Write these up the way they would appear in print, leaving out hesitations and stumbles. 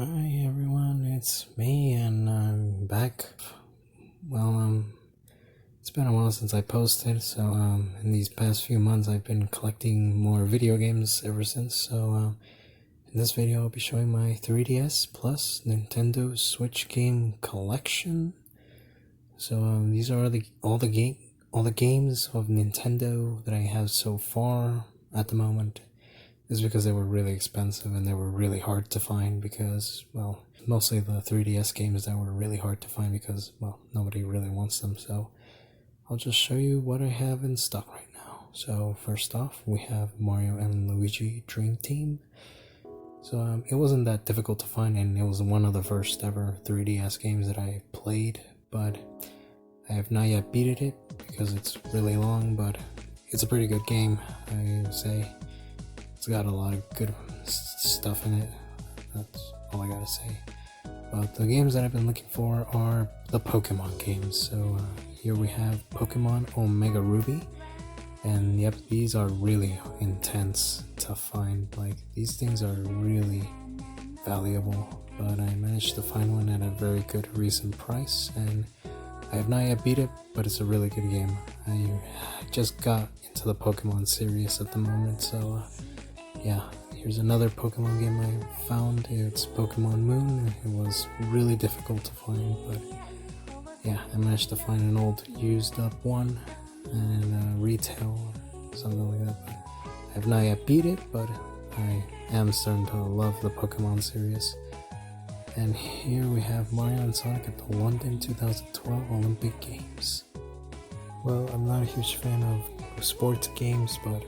Hi everyone, it's me and I'm back. Well, it's been a while since I posted, so in these past few months I've been collecting more video games ever since. So in this video I'll be showing my 3DS plus Nintendo Switch game collection. So these are all the games of Nintendo that I have so far at the moment. Is because they were really expensive and they were really hard to find because, well, mostly the 3DS games that were really hard to find because, well, nobody really wants them. So I'll just show you what I have in stock right now. So first off, we have Mario and Luigi Dream Team. So it wasn't that difficult to find, and it was one of the first ever 3DS games that I played, but I have not yet beaten it because it's really long, but it's a pretty good game, I would say. It's got a lot of good stuff in it. That's all I gotta say. But the games that I've been looking for are the Pokemon games. So here we have Pokemon Omega Ruby. And yep, these are really intense to find. Like, these things are really valuable. But I managed to find one at a very good recent price. And I have not yet beat it, but it's a really good game. I just got into the Pokemon series at the moment, so yeah, here's another Pokemon game I found. It's Pokemon Moon. It was really difficult to find, but yeah, I managed to find an old used up one and retail or something like that. But I have not yet beat it, but I am starting to love the Pokemon series. And here we have Mario and Sonic at the London 2012 Olympic Games. Well, I'm not a huge fan of sports games, but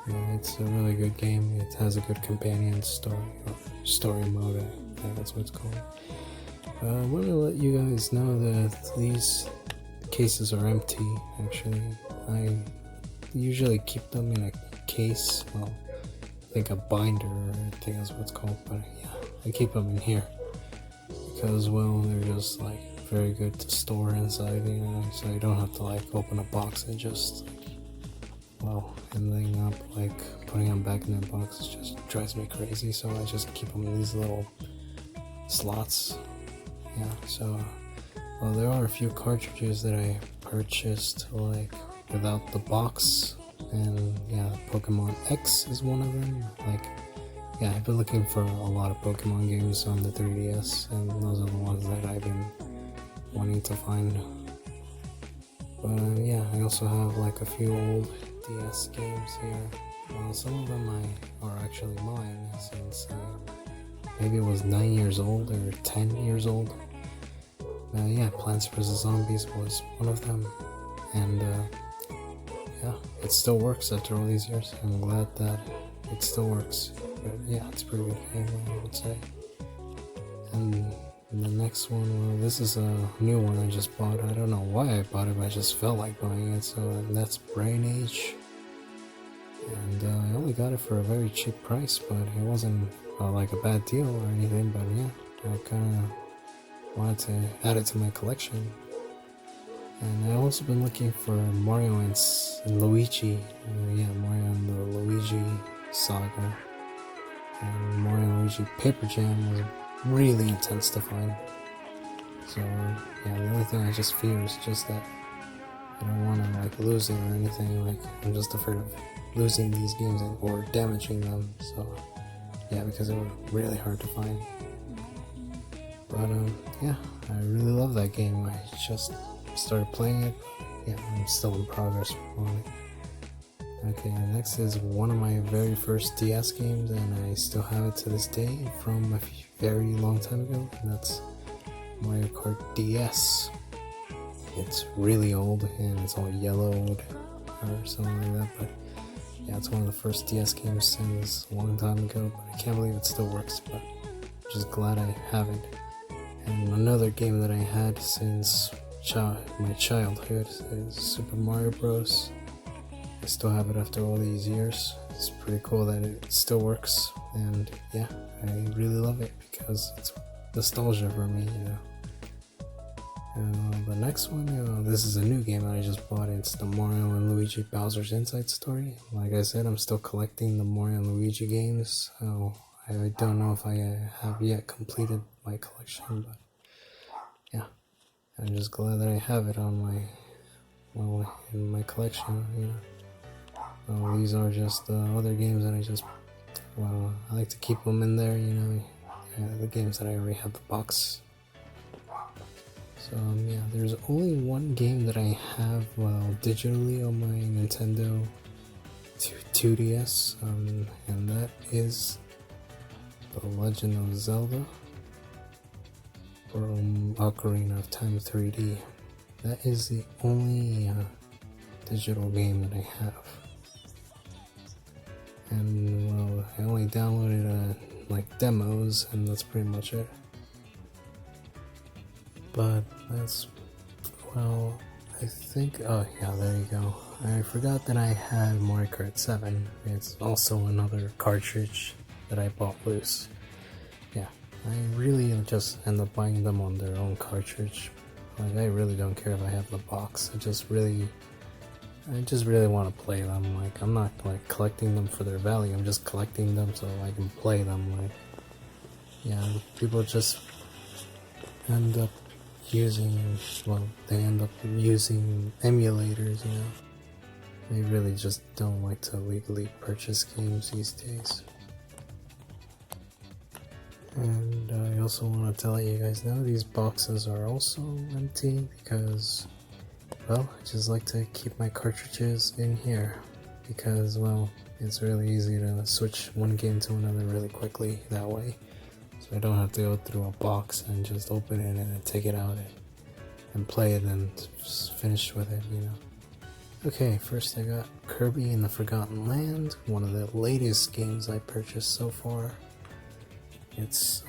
yeah, it's a really good game. It has a good companion story, or story mode, I think that's what it's called. I want to let you guys know that these cases are empty, actually. I usually keep them in a case, well, I think a binder, I think that's what it's called, but yeah, I keep them in here. Because, well, they're just, like, very good to store inside, you know, so you don't have to, like, open a box and just, well, ending up like putting them back in their box just drives me crazy, so I just keep them in these little slots. Yeah, so well, there are a few cartridges that I purchased like without the box, and yeah, Pokemon X is one of them. Like, yeah, I've been looking for a lot of Pokemon games on the 3DS, and those are the ones that I've been wanting to find. But yeah, I also have like a few old DS games here. Well, some of them are actually mine, since maybe it was 9 years old or 10 years old. Yeah, Plants vs. Zombies was one of them, and yeah, it still works after all these years. I'm glad that it still works. But yeah, it's a pretty good game, I would say. And the next one, well, this is a new one I just bought. I don't know why I bought it, but I just felt like buying it. So that's Brain Age. And I only got it for a very cheap price, but it wasn't like a bad deal or anything. But yeah, I kind of wanted to add it to my collection. And I've also been looking for Mario and Luigi. Yeah, Mario and the Luigi saga. And Mario and Luigi Paper Jam was really intense to find. So yeah, the only thing I just fear is just that I don't want to like lose it or anything. Like, I'm just afraid of losing these games or damaging them. So yeah, because they were really hard to find. But yeah, I really love that game. I just started playing it. Yeah, I'm still in progress on it. Okay, next is one of my very first DS games, and I still have it to this day from a very long time ago, and that's Mario Kart DS. It's really old and it's all yellowed or something like that, but yeah, it's one of the first DS games since a long time ago, but I can't believe it still works, but I'm just glad I have it. And another game that I had since my childhood is Super Mario Bros. I still have it after all these years. It's pretty cool that it still works, and yeah, I really love it because it's nostalgia for me, you know. The next one, this is a new game that I just bought. It's the Mario and Luigi Bowser's Inside Story. Like I said, I'm still collecting the Mario and Luigi games. So I don't know if I have yet completed my collection, but yeah, I'm just glad that I have it on my, well, in my collection, you know. Well, these are just other games that I just, well, I like to keep them in there, you know, the games that I already have the box. So yeah, there's only one game that I have, well, digitally on my Nintendo 2DS, and that is The Legend of Zelda from Ocarina of Time 3D. That is the only digital game that I have. And well, I only downloaded like demos, and that's pretty much it. But that's, well, I think, oh yeah, there you go. I forgot that I had Mario Kart 7. It's also another cartridge that I bought loose. Yeah, I really just end up buying them on their own cartridge. Like, I really don't care if I have the box. I just really want to play them. Like, I'm not like collecting them for their value. I'm just collecting them so I can play them. Like, yeah, people just end up using, well, they end up using emulators, you know. They really just don't like to legally purchase games these days. And I also want to tell you guys now, these boxes are also empty because, well, I just like to keep my cartridges in here because, well, it's really easy to switch one game to another really quickly that way. So I don't have to go through a box and just open it and take it out and play it and finish with it, you know. Okay, first I got Kirby in the Forgotten Land, one of the latest games I purchased so far. It's,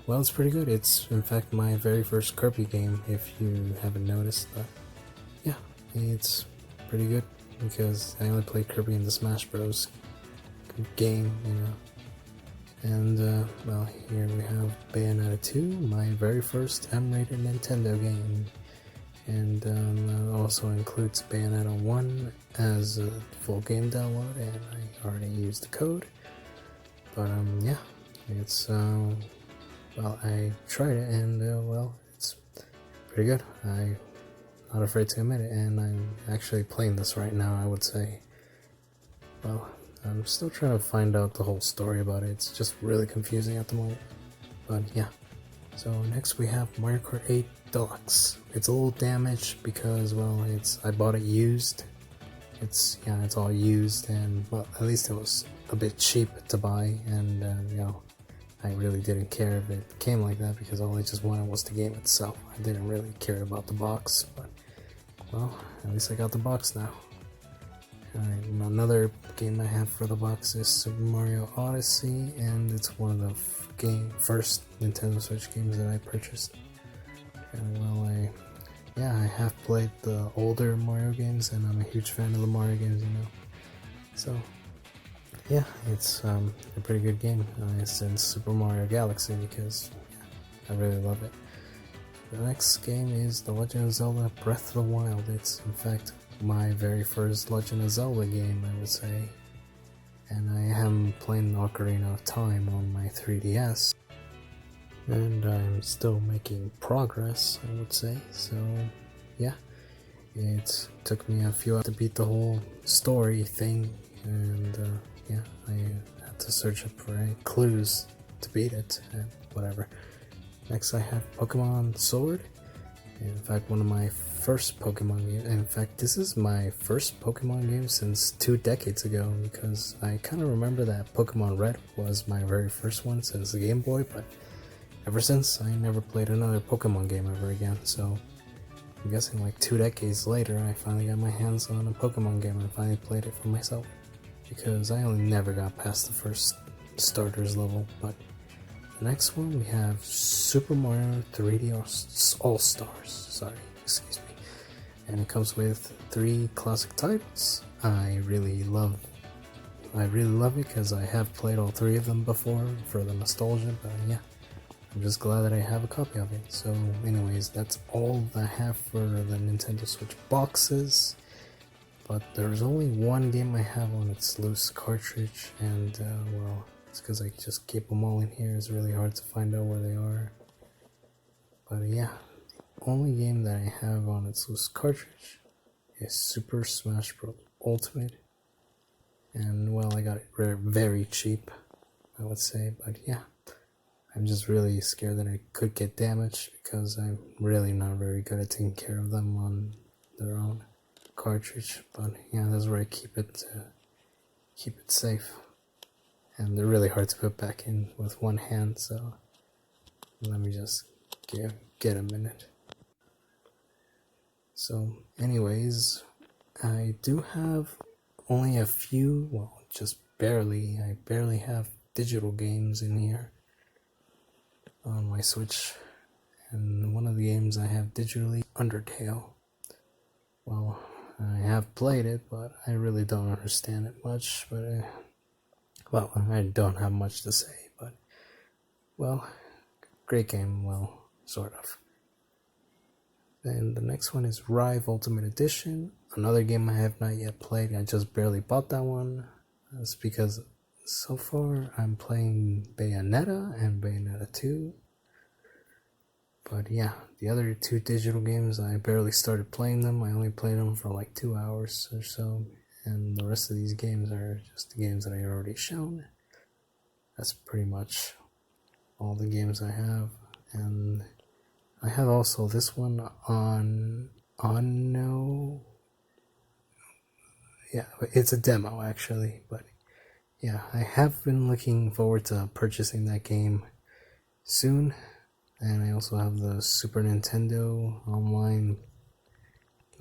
well, it's pretty good. It's, in fact, my very first Kirby game, if you haven't noticed. But yeah, it's pretty good because I only played Kirby in the Smash Bros. Game, you know. And, well, here we have Bayonetta 2, my very first M-rated Nintendo game. And that also includes Bayonetta 1 as a full game download, and I already used the code. But, yeah, it's, well, I tried it, and, well, it's pretty good. I'm not afraid to admit it, and I'm actually playing this right now, I would say. Well, I'm still trying to find out the whole story about it. It's just really confusing at the moment. But yeah. So next we have Mario Kart 8 Deluxe. It's a little damaged because, well, I bought it used. It's all used, and well, at least it was a bit cheap to buy, and you know, I really didn't care if it came like that because all I just wanted was the game itself. I didn't really care about the box, but well, at least I got the box now. Alright, another game I have for the box is Super Mario Odyssey, and it's one of the first Nintendo Switch games that I purchased. And well, I have played the older Mario games, and I'm a huge fan of the Mario games, you know. So, yeah, it's a pretty good game since Super Mario Galaxy because I really love it. The next game is The Legend of Zelda Breath of the Wild. It's, in fact, my very first Legend of Zelda game, I would say. And I am playing Ocarina of Time on my 3DS. And I'm still making progress, I would say. So, yeah. It took me a few hours to beat the whole story thing. And, yeah, I had to search up for any clues to beat it. And whatever. Next I have Pokemon Sword. In fact, one of my first Pokemon games. In fact, this is my first Pokemon game since 2 decades ago, because I kind of remember that Pokemon Red was my very first one since the Game Boy, but ever since, I never played another Pokemon game ever again. So I'm guessing like 2 decades later, I finally got my hands on a Pokemon game and finally played it for myself, because I only never got past the first starters level. But the next one, we have Super Mario 3D All-Stars. Sorry, excuse me. And it comes with 3 classic titles. I really love it because I have played all 3 of them before for the nostalgia, but yeah, I'm just glad that I have a copy of it. So anyways, that's all I have for the Nintendo Switch boxes. But there's only one game I have on its loose cartridge, and well, It's because I just keep them all in here. It's really hard to find out where they are. But yeah, the only game that I have on its loose cartridge is Super Smash Bros. Ultimate. And well, I got it very cheap, I would say. But yeah, I'm just really scared that I could get damaged because I'm really not very good at taking care of them on their own cartridge. But yeah, that's where I keep it safe. And they're really hard to put back in with one hand, so let me just get a minute. So anyways, I do have only a few, well, just barely, I barely have digital games in here on my Switch. And one of the games I have digitally, Undertale. Well, I have played it, but I really don't understand it much, but well, I don't have much to say, but well, great game, well, sort of. Then the next one is Rive Ultimate Edition, another game I have not yet played. I just barely bought that one. That's because so far I'm playing Bayonetta and Bayonetta 2. But yeah, the other two digital games, I barely started playing them. I only played them for like 2 hours or so. And the rest of these games are just the games that I already shown. That's pretty much all the games I have. And I have also this one on no. Yeah, it's a demo actually, but yeah, I have been looking forward to purchasing that game soon. And I also have the Super Nintendo online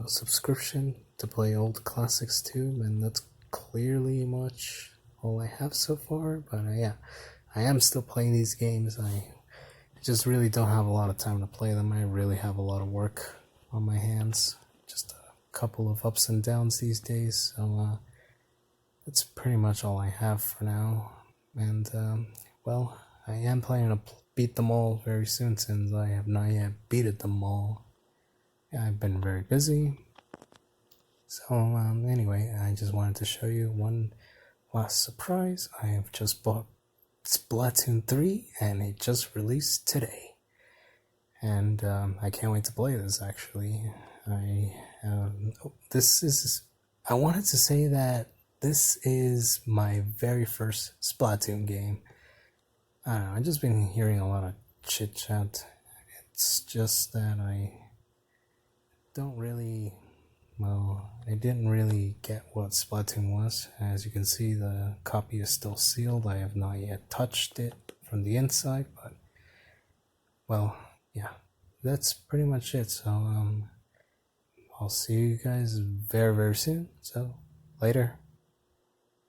subscription to play old classics too, and that's clearly much all I have so far. But yeah, I am still playing these games. I just really don't have a lot of time to play them. I really have a lot of work on my hands. Just a couple of ups and downs these days. So that's pretty much all I have for now. And well, I am planning to beat them all very soon since I have not yet beaten them all. Yeah, I've been very busy. So anyway, I just wanted to show you one last surprise. I have just bought Splatoon 3 and it just released today. And I can't wait to play this actually. I wanted to say that this is my very first Splatoon game. I don't know, I've just been hearing a lot of chit chat. It's just that I didn't really get what Splatoon was. As you can see, the copy is still sealed. I have not yet touched it from the inside, but well, yeah, that's pretty much it. So I'll see you guys very soon. So later.